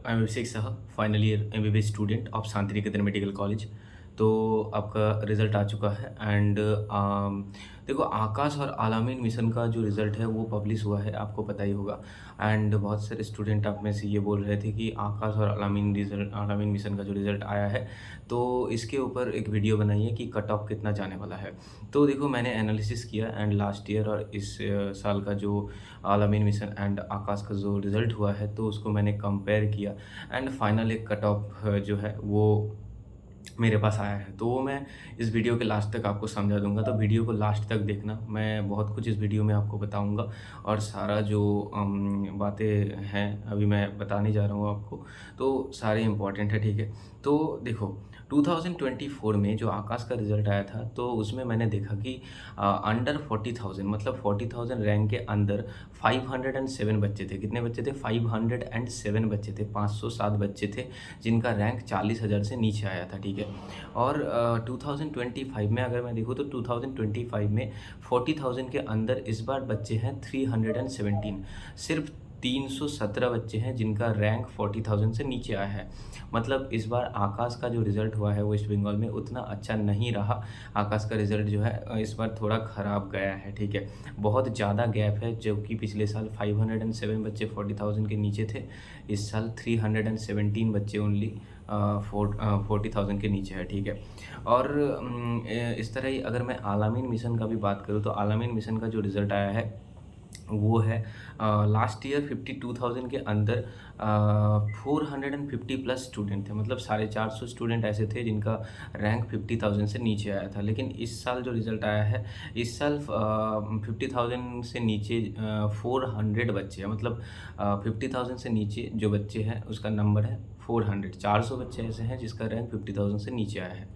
I am Abhishek Saha, final year MBBS student of Shanti Niketan medical college. तो आपका result आ चुका है एंड देखो आकाश और आलामीन मिशन का जो रिज़ल्ट है वो पब्लिश हुआ है, आपको पता ही होगा। एंड बहुत सारे स्टूडेंट आप में से ये बोल रहे थे कि आकाश और आलामीन मिशन का जो रिज़ल्ट आया है, तो इसके ऊपर एक वीडियो बनाइए कि कट ऑफ कितना जाने वाला है। तो देखो मैंने एनालिसिस किया एंड लास्ट ईयर और इस साल का जो आलामीन मिशन एंड आकाश का जो रिज़ल्ट हुआ है, तो उसको मैंने कंपेयर किया एंड फाइनल एक कट ऑफ जो है वो मेरे पास आया है। तो वो मैं इस वीडियो के लास्ट तक आपको समझा दूँगा, तो वीडियो को लास्ट तक देखना। मैं बहुत कुछ इस वीडियो में आपको बताऊँगा और सारा जो बातें हैं अभी मैं बताने जा रहा हूँ आपको, तो सारे इम्पोर्टेंट है, ठीक है। तो देखो 2024 में जो आकाश का रिज़ल्ट आया था, तो उसमें मैंने देखा कि अंडर 40,000 मतलब 40,000 रैंक के अंदर 507 बच्चे थे। कितने बच्चे थे? 507 बच्चे थे, 507 बच्चे थे जिनका रैंक 40,000 से नीचे आया था, ठीक है। और 2025 में अगर मैं देखूँ तो 2025 में 40,000 के अंदर इस बार बच्चे हैं 317, सिर्फ 317 बच्चे हैं जिनका रैंक 40,000 से नीचे आया है। मतलब इस बार आकाश का जो रिज़ल्ट हुआ है वेस्ट बंगाल में उतना अच्छा नहीं रहा। आकाश का रिज़ल्ट जो है इस बार थोड़ा ख़राब गया है, ठीक है। बहुत ज़्यादा गैप है, जो कि पिछले साल 507 बच्चे 40,000 के नीचे थे, इस साल 317 बच्चे ओनली 40,000 के नीचे है, ठीक है। और इस तरह ही अगर मैं आलामीन मिशन का भी बात करूँ, तो आलामीन मिशन का जो रिज़ल्ट आया है वो है लास्ट ईयर 52,000 के अंदर 450 प्लस स्टूडेंट थे। मतलब 450 स्टूडेंट ऐसे थे जिनका रैंक 50,000 से नीचे आया था। लेकिन इस साल जो रिज़ल्ट आया है, इस साल 50,000 से नीचे 400 बच्चे हैं। मतलब 50,000 से नीचे जो बच्चे हैं उसका नंबर है 400 बच्चे ऐसे हैं जिसका रैंक 50,000 से नीचे आया है।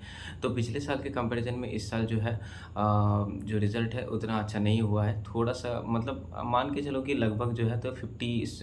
तो पिछले साल के कंपैरिजन में इस साल जो है जो रिज़ल्ट है उतना अच्छा नहीं हुआ है। थोड़ा-सा मतलब मान के चलो कि लगभग जो है तो 50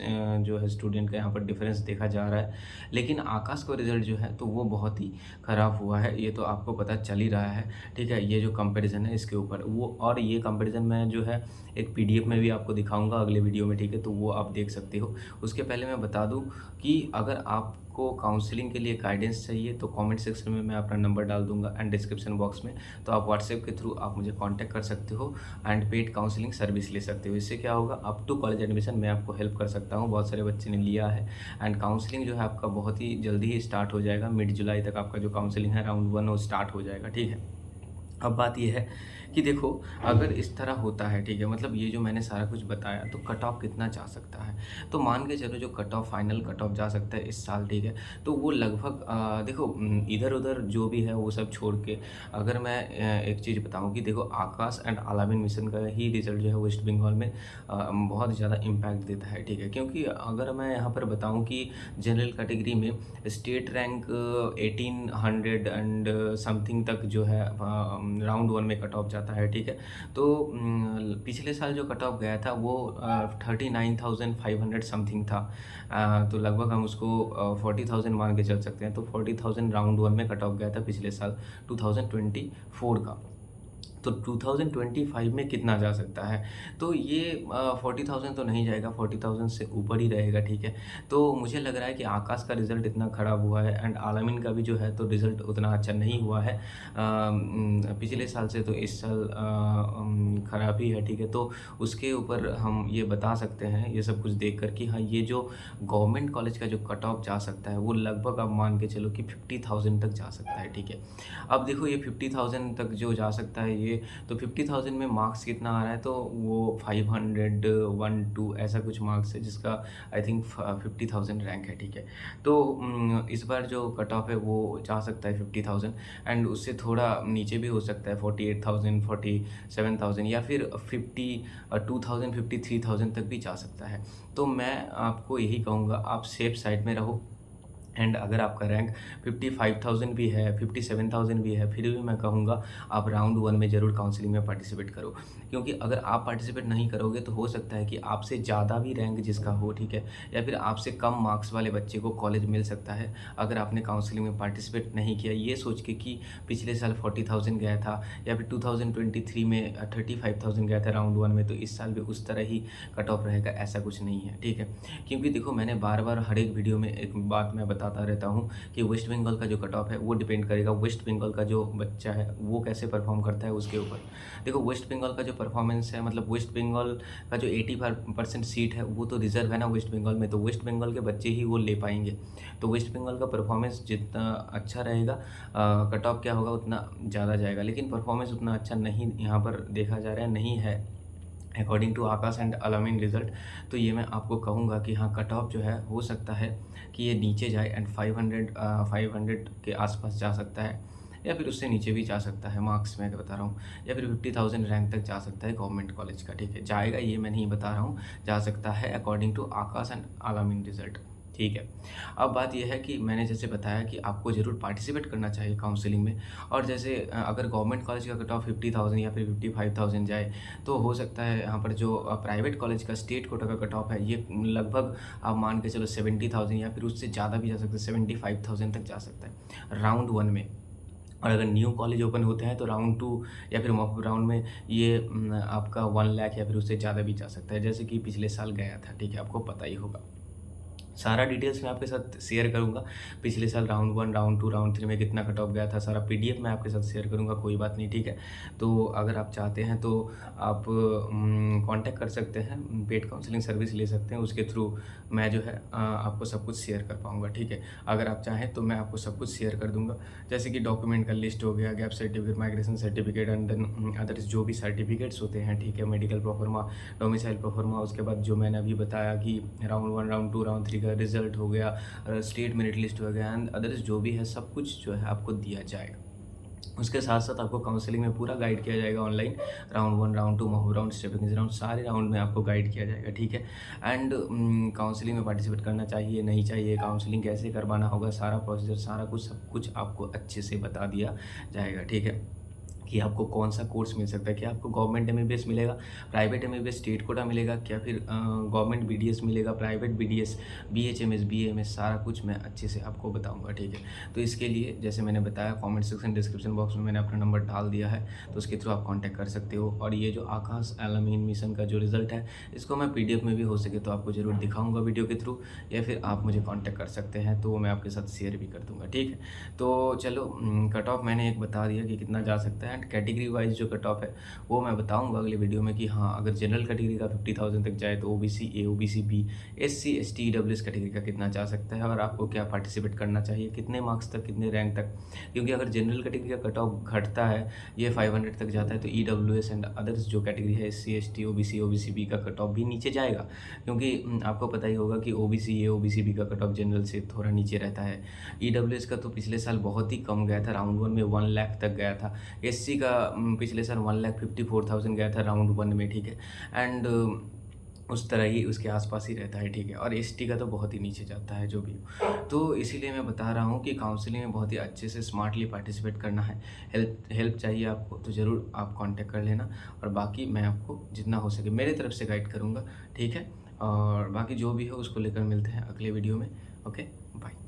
जो है स्टूडेंट का यहाँ पर डिफ़रेंस देखा जा रहा है। लेकिन आकाश का रिज़ल्ट जो है तो वो बहुत ही ख़राब हुआ है, ये तो आपको पता चल ही रहा है, ठीक है। ये जो कंपैरिज़न है इसके ऊपर वो, और ये कंपैरिज़न मैं जो है एक पीडीएफ में भी आपको दिखाऊँगा अगले वीडियो में, ठीक है। तो वो आप देख सकते हो। उसके पहले मैं बता दूँ कि अगर आपको काउंसलिंग के लिए गाइडेंस चाहिए तो कमेंट सेक्शन में मैं अपना नंबर डाल दूँगा एंड डिस्क्रिप्शन बॉक्स में। तो आप व्हाट्सएप के थ्रू आप मुझे कांटेक्ट कर सकते हो एंड पेड काउंसलिंग सर्विस ले सकते हो। इससे क्या होगा, अप टू कॉलेज एडमिशन मैं आपको हेल्प कर सकता हूँ। बहुत सारे बच्चे ने लिया है एंड काउंसलिंग जो है आपका बहुत ही जल्दी ही स्टार्ट हो जाएगा। मिड जुलाई तक आपका जो काउंसलिंग है राउंड 1 वो स्टार्ट हो जाएगा, ठीक है। अब बात ये है कि देखो अगर इस तरह होता है, ठीक है, मतलब ये जो मैंने सारा कुछ बताया, तो कट ऑफ कितना जा सकता है। तो मान के चलो जो cut off final cut off जा सकता है इस साल, ठीक है, तो वो लगभग देखो इधर-उधर जो भी है वो सब छोड़ के अगर मैं एक चीज़ बताऊँ कि देखो आकाश एंड आलामीन मिशन का ही रिज़ल्ट जो है वेस्ट बंगाल में बहुत ज़्यादा इम्पैक्ट देता है, ठीक है। क्योंकि अगर मैं यहाँ पर बताऊँ कि जनरल कैटेगरी में स्टेट रैंक 1800 एंड समथिंग तक जो है राउंड 1 में कट ऑफ जाता है, ठीक है। तो पिछले साल जो कट ऑफ गया था वो 39,500 समथिंग था। तो लगभग हम उसको 40,000 मान के चल सकते हैं। तो 40,000 राउंड 1 में कट ऑफ गया था पिछले साल 2024 का। तो 2025 में कितना जा सकता है? तो ये 40,000 तो नहीं जाएगा, 40,000 से ऊपर ही रहेगा, ठीक है। तो मुझे लग रहा है कि आकाश का रिज़ल्ट इतना ख़राब हुआ है एंड आलामीन का भी जो है तो रिज़ल्ट उतना अच्छा नहीं हुआ है पिछले साल से, तो इस साल ख़राब ही है, ठीक है। तो उसके ऊपर हम ये बता सकते हैं ये सब कुछ देख कर कि हाँ, ये जो गवर्नमेंट कॉलेज का जो कट ऑफ जा सकता है वो लगभग आप मान के चलो कि 50,000 तक जा सकता है, ठीक है। अब देखो ये 50,000 तक जो जा सकता है ये, तो 50,000 में मार्क्स कितना आ रहा है, तो वो 500 1 2 ऐसा कुछ मार्क्स है जिसका आई थिंक 50,000 रैंक है, ठीक है। तो इस बार जो कट ऑफ है वो जा सकता है 50,000 एंड उससे थोड़ा नीचे भी हो सकता है 48,000 47,000 या फिर 52,000 53,000 तक भी जा सकता है। तो मैं आपको यही कहूँगा आप सेफ साइड में रहो एंड अगर आपका रैंक 55,000 भी है, 57,000 भी है, फिर भी मैं कहूँगा आप राउंड 1 में ज़रूर काउंसलिंग में पार्टिसिपेट करो। क्योंकि अगर आप पार्टिसिपेट नहीं करोगे तो हो सकता है कि आपसे ज़्यादा भी रैंक जिसका हो, ठीक है? या फिर आपसे कम मार्क्स वाले बच्चे को कॉलेज मिल सकता है, अगर आपने काउंसलिंग में पार्टिसिपेट नहीं किया। ये सोच के कि पिछले साल 40,000 गया था या फिर 2023 में 35,000 गया था राउंड 1 में, तो इस साल भी उस तरह ही कट ऑफ रहेगा, ऐसा कुछ नहीं है, ठीक है? क्योंकि देखो मैंने बार-बार हर एक वीडियो में एक बात मैं बताता रहता हूँ कि वेस्ट बंगाल का जो कट ऑफ है वो डिपेंड करेगा वेस्ट बंगाल का जो बच्चा है वो कैसे परफॉर्म करता है उसके ऊपर। देखो वेस्ट बंगाल का जो परफॉर्मेंस है, मतलब वेस्ट बंगाल का जो 85% सीट है वो तो रिजर्व है ना वेस्ट बंगाल में, तो वेस्ट बंगाल के बच्चे ही वो ले पाएंगे। तो वेस्ट बंगाल का परफॉर्मेंस जितना अच्छा रहेगा कट ऑफ क्या होगा उतना ज़्यादा जाएगा, लेकिन परफॉर्मेंस उतना अच्छा नहीं यहाँ पर देखा जा रहा है, नहीं है according to Aakash and alarming result. तो ये मैं आपको कहूँगा कि हाँ कट ऑफ जो है हो सकता है कि ये नीचे जाए एंड 500 के आसपास जा सकता है, या फिर उससे नीचे भी जा सकता है, मार्क्स मैं बता रहा हूँ, या फिर 50,000 रैंक तक जा सकता है गवर्नमेंट कॉलेज का, ठीक है? जाएगा ये मैं नहीं बता रहा हूँ, जा सकता है according to Aakash and alarming result, ठीक है? अब बात ये है कि मैंने जैसे बताया कि आपको ज़रूर पार्टिसिपेट करना चाहिए काउंसलिंग में। और जैसे अगर गवर्नमेंट कॉलेज का कट ऑफ 50,000 या फिर 55,000 जाए, तो हो सकता है यहाँ पर जो प्राइवेट कॉलेज का स्टेट कोटा का कट ऑफ है ये लगभग आप मान के चलो 70,000 या फिर उससे ज़्यादा भी जा सकता है, 75,000 तक जा सकता है राउंड 1 में। और अगर न्यू कॉलेज ओपन होते हैं तो राउंड 2 या फिर मॉक राउंड में ये आपका 1 लाख या फिर उससे ज़्यादा भी जा सकता है, जैसे कि पिछले साल गया था, ठीक है? आपको पता ही होगा। सारा डिटेल्स मैं आपके साथ शेयर करूँगा। पिछले साल राउंड 1, राउंड 2, राउंड 3 में कितना कट ऑफ गया था, सारा पीडीएफ मैं आपके साथ शेयर करूँगा, कोई बात नहीं, ठीक है? तो अगर आप चाहते हैं तो आप कॉन्टैक्ट कर सकते हैं, पेड काउंसलिंग सर्विस ले सकते हैं, उसके थ्रू मैं जो है आपको सब कुछ शेयर कर पाऊँगा, ठीक है? अगर आप चाहें तो मैं आपको सब कुछ शेयर कर दूँगा, जैसे कि डॉक्यूमेंट का लिस्ट हो गया, gap certificate, migration certificate and than others जो भी सर्टिफिकेट्स होते हैं, ठीक है? मेडिकल प्रोफार्मा, डोमिसाइल प्रोफार्मा, उसके बाद जो मैंने अभी बताया कि राउंड 1, राउंड 2, राउंड 3 का रिजल्ट हो गया, स्टेट मेरिट लिस्ट हो गया एंड अदर्स जो भी है सब कुछ जो है आपको दिया जाएगा। उसके साथ-साथ आपको काउंसलिंग में पूरा गाइड किया जाएगा online, round 1, round 2, mock round, stepping round, सारे राउंड में आपको गाइड किया जाएगा, ठीक है? एंड काउंसलिंग में पार्टिसिपेट करना चाहिए, नहीं चाहिए, काउंसलिंग कैसे करवाना होगा, सारा प्रोसीजर, सारा कुछ, सब कुछ आपको अच्छे से बता दिया जाएगा, ठीक है? कि आपको कौन-सा कोर्स मिल सकता है, क्या आपको गवर्नमेंट एमबीबीएस मिलेगा, प्राइवेट एमबीबीएस स्टेट कोटा मिलेगा, क्या फिर गवर्नमेंट बीडीएस मिलेगा, प्राइवेट बीडीएस, बीएचएमएस, बीएएमएस, सारा कुछ मैं अच्छे से आपको बताऊँगा, ठीक है? तो इसके लिए जैसे मैंने बताया कमेंट सेक्शन, डिस्क्रिप्शन बॉक्स में मैंने अपना नंबर डाल दिया है, तो उसके थ्रू आप कॉन्टैक्ट कर सकते हो। और ये जो आकाश अलामीन मिशन का जो रिज़ल्ट है, इसको मैं पीडीएफ में भी हो सके तो आपको ज़रूर दिखाऊँगा वीडियो के थ्रू, या फिर आप मुझे कॉन्टैक्ट कर सकते हैं, तो वो मैं आपके साथ शेयर भी कर दूँगा, ठीक है? तो चलो कट ऑफ मैंने एक बता दिया कि कितना जा सकता है, एंड कैटेगरी वाइज जो कट ऑफ है वो मैं बताऊंगा अगले वीडियो में कि हाँ अगर जनरल कैटेगरी का 50,000 तक जाए तो OBC A, OBC B, SC ST EWS category का कितना जा सकता है, और आपको क्या पार्टिसिपेट करना चाहिए, कितने मार्क्स तक, कितने रैंक तक। क्योंकि अगर जनरल कैटेगरी का कट ऑफ घटता है, ये 500 तक जाता है, तो ईडब्ल्यूएस एंड अदर्स जो कैटेगरी है SC ST OBC OBC B का कट ऑफ भी नीचे जाएगा, क्योंकि आपको पता ही होगा कि ओबीसी ए ओबीसी बी का कट ऑफ जनरल से थोड़ा नीचे रहता है। ईडब्ल्यूएस का तो पिछले साल बहुत ही कम गया था, राउंड 1 में 1 लाख तक गया था। एससी का पिछले साल 1,54,000 गया था राउंड 1 में, ठीक है? एंड उस तरह ही उसके आसपास ही रहता है, ठीक है? और एसटी का तो बहुत ही नीचे जाता है जो भी हो। तो इसीलिए मैं बता रहा हूँ कि काउंसलिंग में बहुत ही अच्छे से स्मार्टली पार्टिसिपेट करना है। हेल्प हेल्प चाहिए आपको तो ज़रूर आप कांटेक्ट कर लेना, और बाकी मैं आपको जितना हो सके मेरे तरफ से गाइड करूँगा, ठीक है? और बाकी जो भी हो उसको लेकर मिलते हैं अगले वीडियो में। Okay, bye.